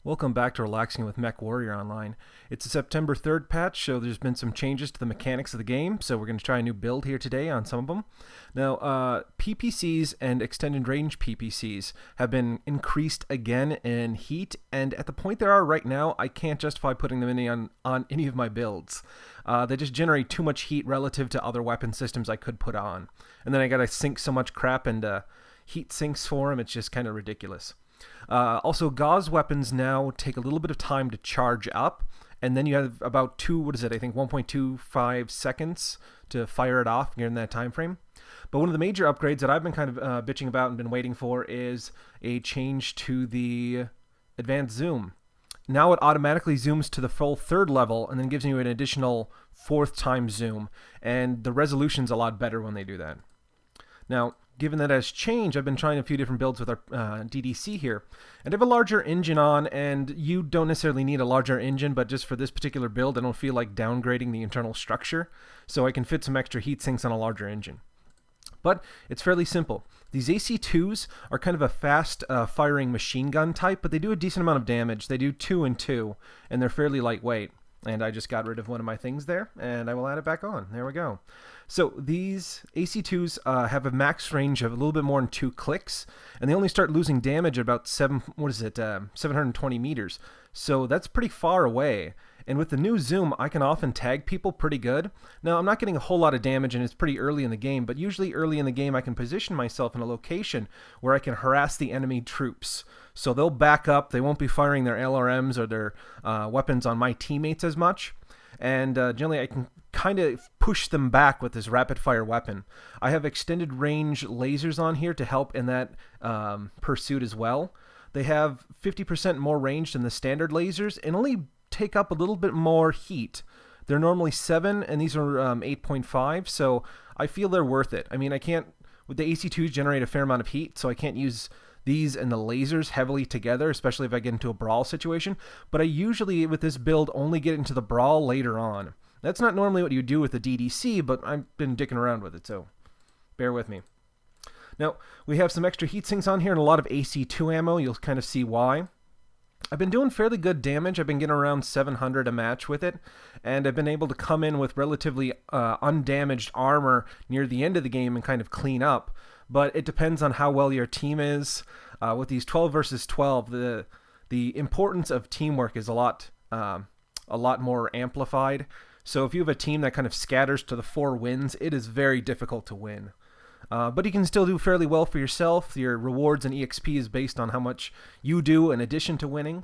Welcome back to Relaxing with Mechwarrior Online. It's a September 3rd patch, so there's been some changes to the mechanics of the game, so we're going to try a new build here today on some of them. Now, PPCs and extended range PPCs have been increased again in heat, and at the point they are right now, I can't justify putting them on any of my builds. They just generate too much heat relative to other weapon systems I could put on. And then I gotta sink so much crap into heat sinks for them, it's just kind of ridiculous. Also, gauze weapons now take a little bit of time to charge up, and then you have about 1.25 seconds to fire it off during that time frame. But one of the major upgrades that I've been kind of bitching about and been waiting for is a change to the advanced zoom. Now it automatically zooms to the full 3rd level and then gives you an additional 4th time zoom, and the resolution's a lot better when they do that. Now, given that has changed, I've been trying a few different builds with our DDC here, and I have a larger engine on, and you don't necessarily need a larger engine, but just for this particular build, I don't feel like downgrading the internal structure, so I can fit some extra heat sinks on a larger engine. But it's fairly simple. These AC-2s are kind of a fast firing machine gun type, but they do a decent amount of damage. They do 2 and 2, and they're fairly lightweight. And I just got rid of one of my things there, and I will add it back on. There we go. So these AC-2s have a max range of a little bit more than 2 clicks, and they only start losing damage at about 720 meters. So that's pretty far away. And with the new zoom, I can often tag people pretty good. Now, I'm not getting a whole lot of damage, and it's pretty early in the game, but usually early in the game, I can position myself in a location where I can harass the enemy troops. So they'll back up, they won't be firing their LRMs or their weapons on my teammates as much, and generally I can kind of push them back with this rapid-fire weapon. I have extended range lasers on here to help in that pursuit as well. They have 50% more range than the standard lasers, and only take up a little bit more heat. They're normally 7, and these are 8.5, so I feel they're worth it. I mean, I can't, with the AC-2s generate a fair amount of heat, so I can't use these and the lasers heavily together, especially if I get into a brawl situation, but I usually, with this build, only get into the brawl later on. That's not normally what you do with the DDC, but I've been dicking around with it, so bear with me. Now, we have some extra heat sinks on here and a lot of AC-2 ammo. You'll kind of see why. I've been doing fairly good damage. I've been getting around 700 a match with it, and I've been able to come in with relatively undamaged armor near the end of the game and kind of clean up. But it depends on how well your team is. With these 12 versus 12, the importance of teamwork is a lot more amplified. So if you have a team that kind of scatters to the 4 wins, it is very difficult to win. But you can still do fairly well for yourself. Your rewards and EXP is based on how much you do in addition to winning.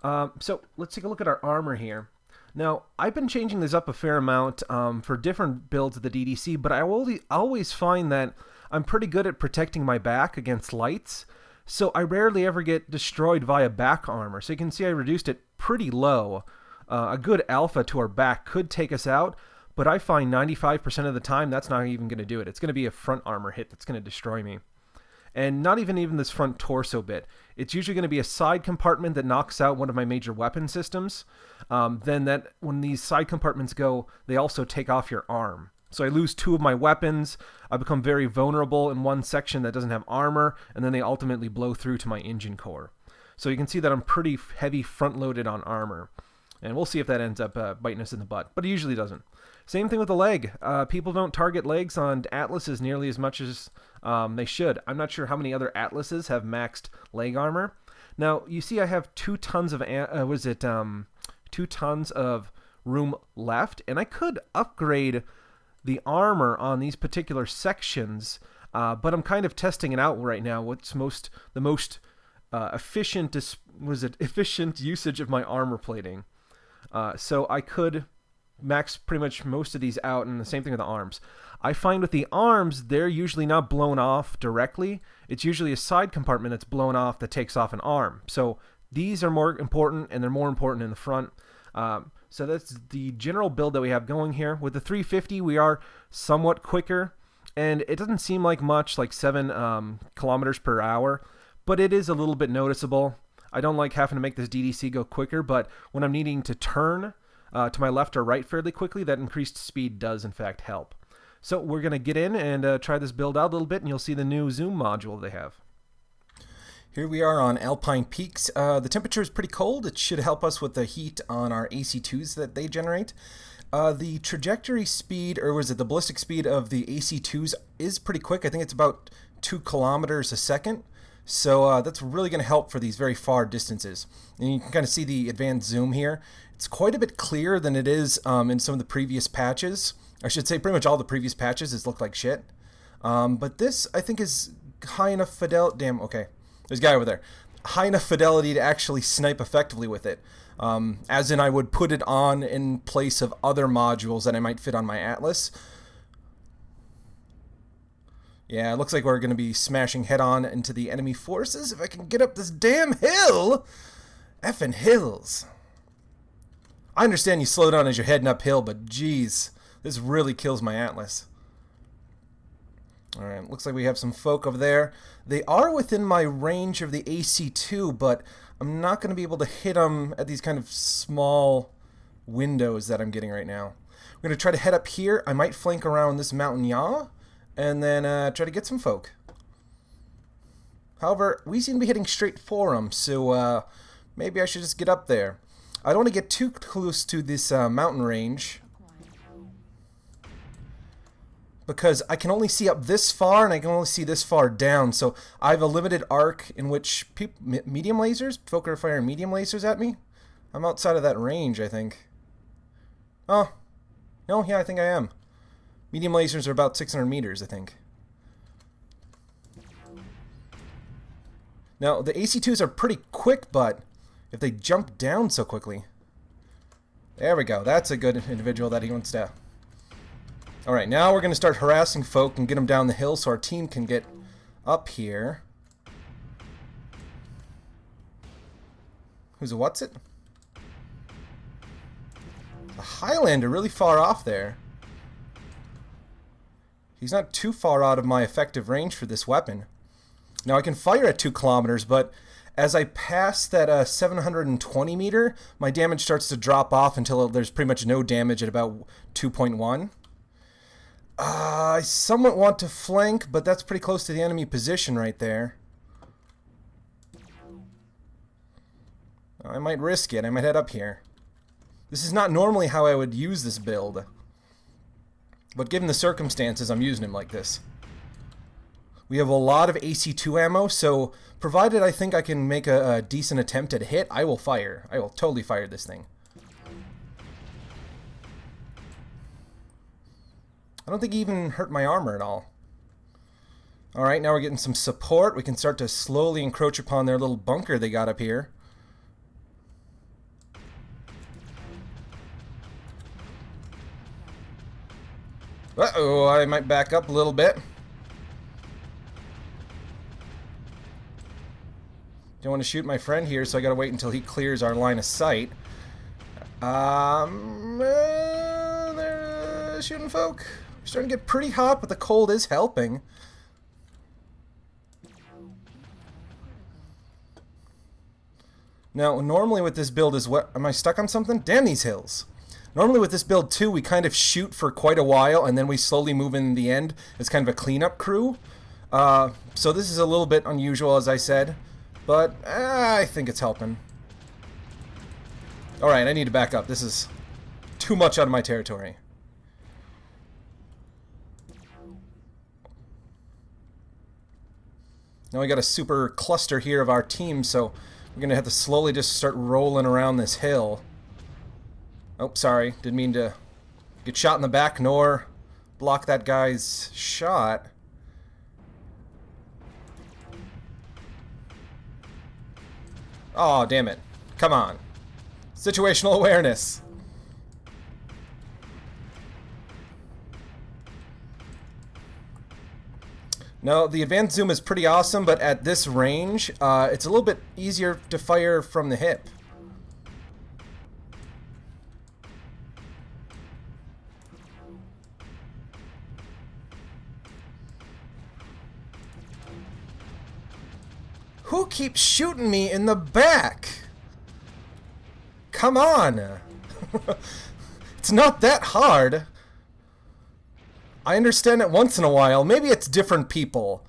So let's take a look at our armor here. Now, I've been changing this up a fair amount for different builds of the DDC, but I always find that I'm pretty good at protecting my back against lights, so I rarely ever get destroyed via back armor. So you can see I reduced it pretty low. A good alpha to our back could take us out, but I find 95% of the time that's not even going to do it. It's going to be a front armor hit that's going to destroy me. And not even this front torso bit. It's usually going to be a side compartment that knocks out one of my major weapon systems. Then when these side compartments go, they also take off your arm. So I lose 2 of my weapons, I become very vulnerable in one section that doesn't have armor, and then they ultimately blow through to my engine core. So you can see that I'm pretty heavy front-loaded on armor. And we'll see if that ends up biting us in the butt, but it usually doesn't. Same thing with the leg. People don't target legs on Atlases nearly as much as they should. I'm not sure how many other Atlases have maxed leg armor. Now, you see I have 2 tons of, 2 tons of room left, and I could upgrade the armor on these particular sections, but I'm kind of testing it out right now. What's the most efficient usage of my armor plating? So I could max pretty much most of these out, and the same thing with the arms. I find with the arms, they're usually not blown off directly. It's usually a side compartment that's blown off that takes off an arm. So these are more important, and they're more important in the front. So that's the general build that we have going here. With the 350, we are somewhat quicker, and it doesn't seem like much, like 7 kilometers per hour, but it is a little bit noticeable. I don't like having to make this DDC go quicker, but when I'm needing to turn to my left or right fairly quickly, that increased speed does in fact help. So we're going to get in and try this build out a little bit, and you'll see the new zoom module they have. Here we are on Alpine Peaks. The temperature is pretty cold. It should help us with the heat on our AC2s that they generate. The trajectory speed, or was it the ballistic speed of the AC2s is pretty quick. I think it's about 2 kilometers a second. So that's really going to help for these very far distances. And you can kind of see the advanced zoom here. It's quite a bit clearer than it is in some of the previous patches. I should say pretty much all the previous patches has looked like shit. But this, I think, is high enough fidelity. Damn, okay. There's a guy over there. High enough fidelity to actually snipe effectively with it. As in, I would put it on in place of other modules that I might fit on my Atlas. Yeah, it looks like we're going to be smashing head-on into the enemy forces. If I can get up this damn hill! Effing hills. I understand you slow down as you're heading uphill, but geez, this really kills my Atlas. Alright, looks like we have some folk over there. They are within my range of the AC2, but I'm not going to be able to hit them at these kind of small windows that I'm getting right now. I'm going to try to head up here. I might flank around this mountain yaw, and then try to get some folk. However, we seem to be heading straight for them, so maybe I should just get up there. I don't want to get too close to this mountain range, because I can only see up this far, and I can only see this far down, so I have a limited arc in which medium lasers, folk are firing medium lasers at me. I'm outside of that range, I think. Oh, no, yeah, I think I am. Medium lasers are about 600 meters, I think. Now, the AC2s are pretty quick, but if they jump down so quickly... There we go, that's a good individual that he wants to... Alright, now we're going to start harassing folk and get them down the hill so our team can get up here. Who's a what's it? A Highlander really far off there. He's not too far out of my effective range for this weapon. Now I can fire at 2 kilometers, but as I pass that 720 meter, my damage starts to drop off until there's pretty much no damage at about 2.1. I somewhat want to flank, but that's pretty close to the enemy position right there. I might risk it. I might head up here. This is not normally how I would use this build, but given the circumstances, I'm using him like this. We have a lot of AC2 ammo, so provided I think I can make a decent attempt at a hit, I will fire. I will totally fire this thing. I don't think he even hurt my armor at all. Alright, now we're getting some support. We can start to slowly encroach upon their little bunker they got up here. Uh-oh, I might back up a little bit. Don't want to shoot my friend here, so I gotta wait until he clears our line of sight. They're shooting folk. We're starting to get pretty hot, but the cold is helping. Now, normally with this build is what... Am I stuck on something? Damn these hills. Normally with this build too, we kind of shoot for quite a while, and then we slowly move in the end. It's kind of a cleanup crew. So this is a little bit unusual, as I said. But I think it's helping. Alright, I need to back up. This is too much out of my territory. Now we got a super cluster here of our team, so we're going to have to slowly just start rolling around this hill. Oh, sorry. Didn't mean to get shot in the back nor block that guy's shot. Oh, damn it. Come on. Situational awareness. Now, the advanced zoom is pretty awesome, but at this range, it's a little bit easier to fire from the hip. Who keeps shooting me in the back? Come on! It's not that hard. I understand it once in a while. Maybe it's different people.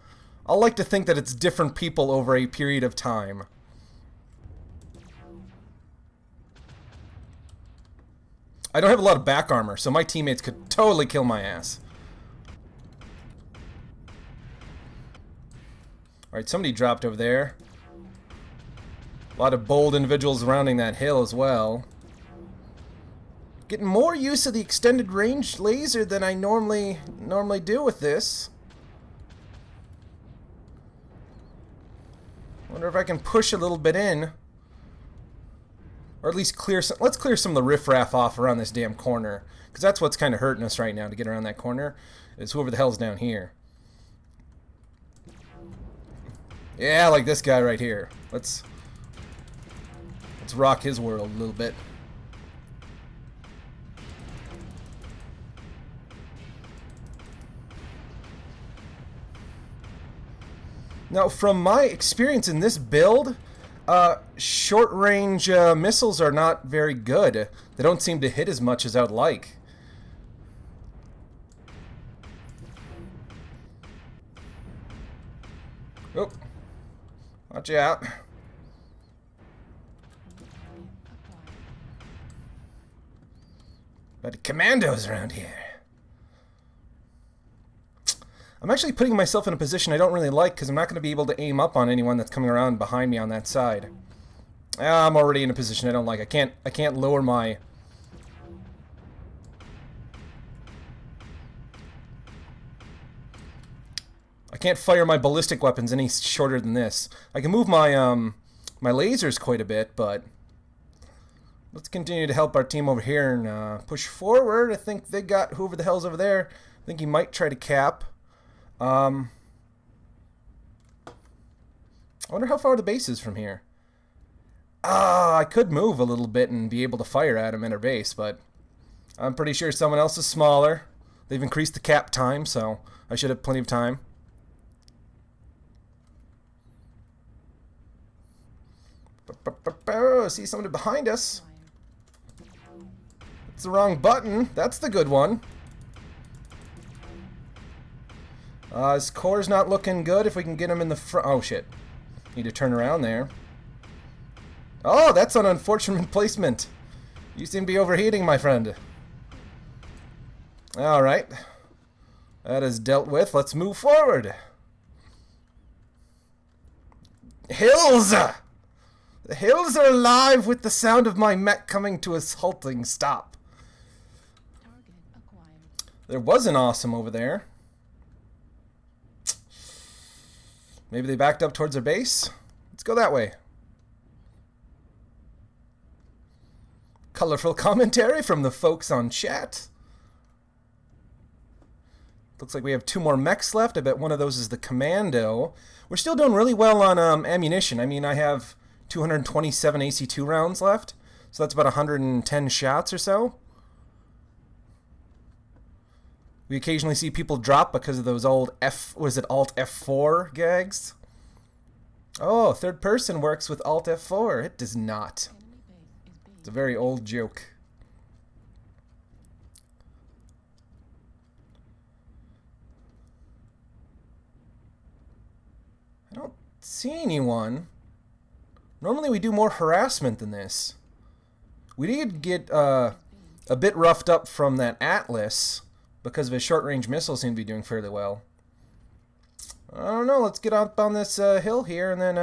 I'll like to think that it's different people over a period of time. I don't have a lot of back armor, so my teammates could totally kill my ass. Alright, somebody dropped over there. A lot of bold individuals surrounding that hill as well. Getting more use of the extended range laser than I normally do with this. Wonder if I can push a little bit in. Or at least clear some... Let's clear some of the riffraff off around this damn corner. Because that's what's kind of hurting us right now to get around that corner. Is whoever the hell's down here. Yeah, like this guy right here. Let's rock his world a little bit. Now, from my experience in this build, short-range missiles are not very good. They don't seem to hit as much as I would like. Oh, watch out. But commandos around here. I'm actually putting myself in a position I don't really like because I'm not going to be able to aim up on anyone that's coming around behind me on that side. I'm already in a position I don't like. I can't lower my... I can't fire my ballistic weapons any shorter than this. I can move my my lasers quite a bit, but let's continue to help our team over here and push forward. I think they got whoever the hell's over there. I think he might try to cap. I wonder how far the base is from here. I could move a little bit and be able to fire at him in our base, but I'm pretty sure someone else is smaller. They've increased the cap time, so I should have plenty of time. See somebody behind us. It's the wrong button. That's the good one. His core's not looking good. If we can get him in the front... Oh, shit. Need to turn around there. Oh, that's an unfortunate placement. You seem to be overheating, my friend. Alright. That is dealt with. Let's move forward. Hills! The hills are alive with the sound of my mech coming to a halting stop. There was an awesome over there. Maybe they backed up towards their base? Let's go that way. Colorful commentary from the folks on chat. Looks like we have 2 more mechs left. I bet one of those is the commando. We're still doing really well on ammunition. I mean, I have 227 AC2 rounds left. So that's about 110 shots or so. We occasionally see people drop because of those old Alt F4 gags? Oh, third person works with Alt F4. It does not. It's a very old joke. I don't see anyone. Normally we do more harassment than this. We did get a bit roughed up from that Atlas because of his short-range missiles seem to be doing fairly well. I don't know, let's get up on this hill here and then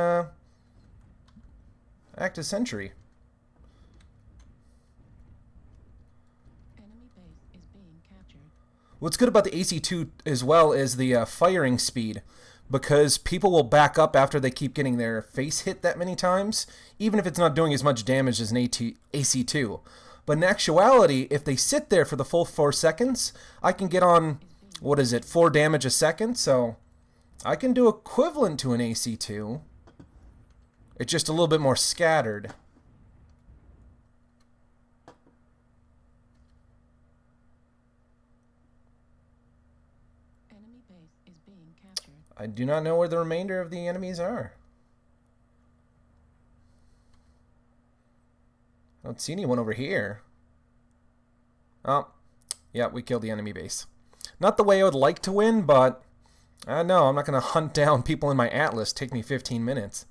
act as sentry. Enemy base is being captured. What's good about the AC2 as well is the firing speed, because people will back up after they keep getting their face hit that many times, even if it's not doing as much damage as an AC2. But in actuality, if they sit there for the full 4 seconds, I can get on, 4 damage a second, so I can do equivalent to an AC2. It's just a little bit more scattered. Enemy base is being captured. I do not know where the remainder of the enemies are. I don't see anyone over here. Oh, yeah, we killed the enemy base. Not the way I would like to win, but No, I'm not going to hunt down people in my Atlas. Take me 15 minutes.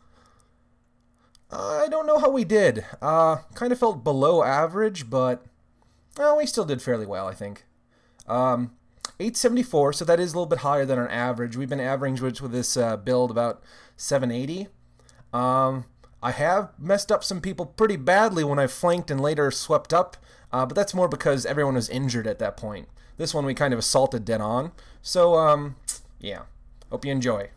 I don't know how we did. Kind of felt below average, but well, we still did fairly well, I think. 874, so that is a little bit higher than our average. We've been averaging with this build about 780. I have messed up some people pretty badly when I flanked and later swept up, but that's more because everyone was injured at that point. This one we kind of assaulted dead on. So, yeah. Hope you enjoy.